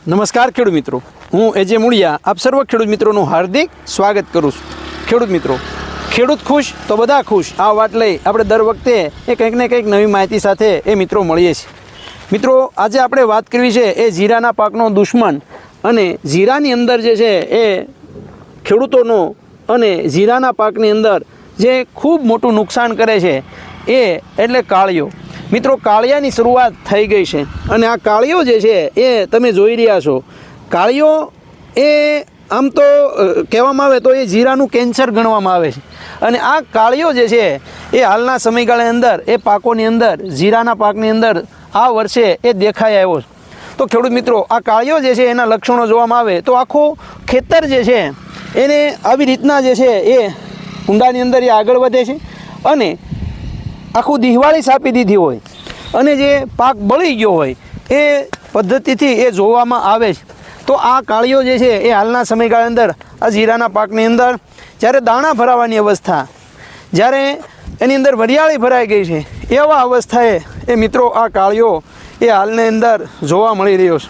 નમસ્કાર ખેડૂત મિત્રો, હું એજે મુળિયા આપ સર્વ ખેડૂત મિત્રોનું હાર્દિક સ્વાગત કરું છું। ખેડૂત મિત્રો, ખેડૂત ખુશ તો બધા ખુશ આ વાત લઈ આપણે દર વખતે એ કંઈક ને કંઈક નવી માહિતી સાથે એ મિત્રો મળીએ છીએ। મિત્રો, આજે આપણે વાત કરવી છે એ જીરાના પાકનો દુશ્મન અને જીરાની અંદર જે છે એ ખેડૂતોનો અને જીરાના પાકની અંદર જે ખૂબ મોટું નુકસાન કરે છે એ એટલે કાળિયો। મિત્રો, કાળિયાની શરૂઆત થઈ ગઈ છે અને આ કાળિયો જે છે એ તમે જોઈ રહ્યા છો। કાળિયો એ આમ તો કહેવામાં આવે તો એ જીરાનું કેન્સર ગણવામાં આવે છે અને આ કાળિયો જે છે એ હાલના સમયગાળાની અંદર એ પાકોની અંદર જીરાના પાકની અંદર આ વર્ષે એ દેખાઈ આવ્યો છે। તો ખેડૂત મિત્રો, આ કાળિયો જે છે એના લક્ષણો જોવામાં આવે તો આખું ખેતર જે છે એને આવી રીતના જે છે એ ઊંડાની અંદર એ આગળ વધે છે અને આખું દિવાળી સાપી દીધી હોય અને જે પાક બળી ગયો હોય એ પદ્ધતિથી એ જોવામાં આવે છે। તો આ કાળિયો જે છે એ હાલના સમયગાળા અંદર આ જીરાના પાકની અંદર જ્યારે દાણા ભરાવાની અવસ્થા, જ્યારે એની અંદર વરિયાળી ભરાઈ ગઈ છે એવા અવસ્થાએ એ મિત્રો આ કાળિયો એ હાલની અંદર જોવા મળી રહ્યો છે।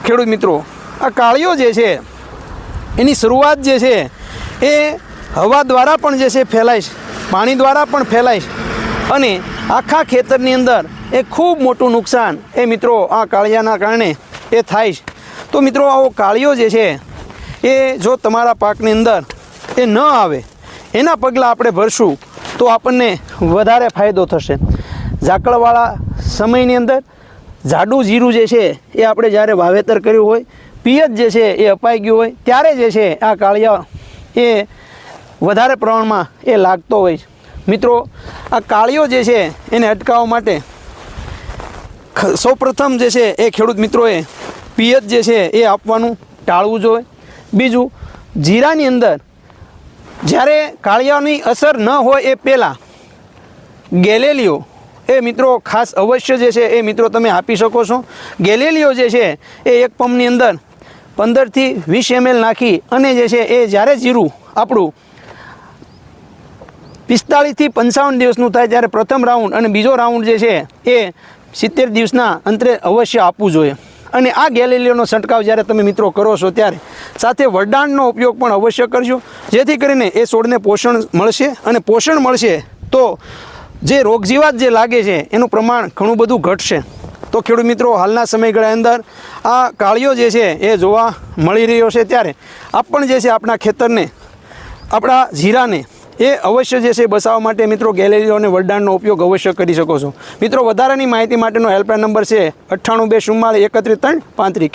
ખેડૂત મિત્રો, આ કાળિયો જે છે એની શરૂઆત જે છે એ હવા દ્વારા પણ જે છે ફેલાય છે, પાણી દ્વારા પણ ફેલાય છે અને આખા ખેતરની અંદર એ ખૂબ મોટું નુકસાન એ મિત્રો આ કાળિયાના કારણે એ થાય છે। તો મિત્રો, આવો કાળિયો જે છે એ જો તમારા પાકની અંદર એ ન આવે, એના પગલાં આપણે ભરશું તો આપણને વધારે ફાયદો થશે। ઝાકળવાળા સમયની અંદર જાડું જીરું જે છે એ આપણે જ્યારે વાવેતર કર્યું હોય, પિયત જે છે એ અપાઈ ગયું હોય ત્યારે જે છે આ કાળિયા એ વધારે પ્રમાણમાં એ લાગતો હોય છે। મિત્રો, આ કાળિયો જે છે એને અટકાવવા માટે સૌપ્રથમ જે છે એ ખેડૂત મિત્રોએ પિયત જે છે એ આપવાનું ટાળવું જોઈએ। બીજું, જીરાની અંદર જ્યારે કાળિયાની અસર ન હોય એ પહેલાં ગેલેલિયો એ મિત્રો ખાસ અવશ્ય જે છે એ મિત્રો તમે આપી શકો છો। ગેલેલિયો જે છે એ એક પંપની અંદર 15 થી 20 ml નાખી અને જે છે એ જ્યારે જીરું આપણું 45 થી 55 દિવસનું થાય ત્યારે પ્રથમ રાઉન્ડ અને બીજો રાઉન્ડ જે છે એ 70 દિવસના અંતરે અવશ્ય આપવું જોઈએ। અને આ ગેલેલિયોનો છંટકાવ જ્યારે તમે મિત્રો કરો છો ત્યારે સાથે વરદાનનો ઉપયોગ પણ અવશ્ય કરજો, જેથી કરીને એ છોડને પોષણ મળશે અને પોષણ મળશે તો જે રોગજીવાત જે લાગે છે એનું પ્રમાણ ઘણું બધું ઘટશે। તો ખેડૂત મિત્રો, હાલના સમયગાળાની અંદર આ કાળિયો જે છે એ જોવા મળી રહ્યો છે ત્યારે આપણે જે છે આપણા ખેતરને, આપણા જીરાને એ અવશ્ય જે છે બચાવવા માટે મિત્રો ગેલેલિયો અને વરદાનનો ઉપયોગ અવશ્ય કરી શકો છો। મિત્રો, વધારાની માહિતી માટેનો હેલ્પલાઇન નંબર છે 98 2 44 31 3 35।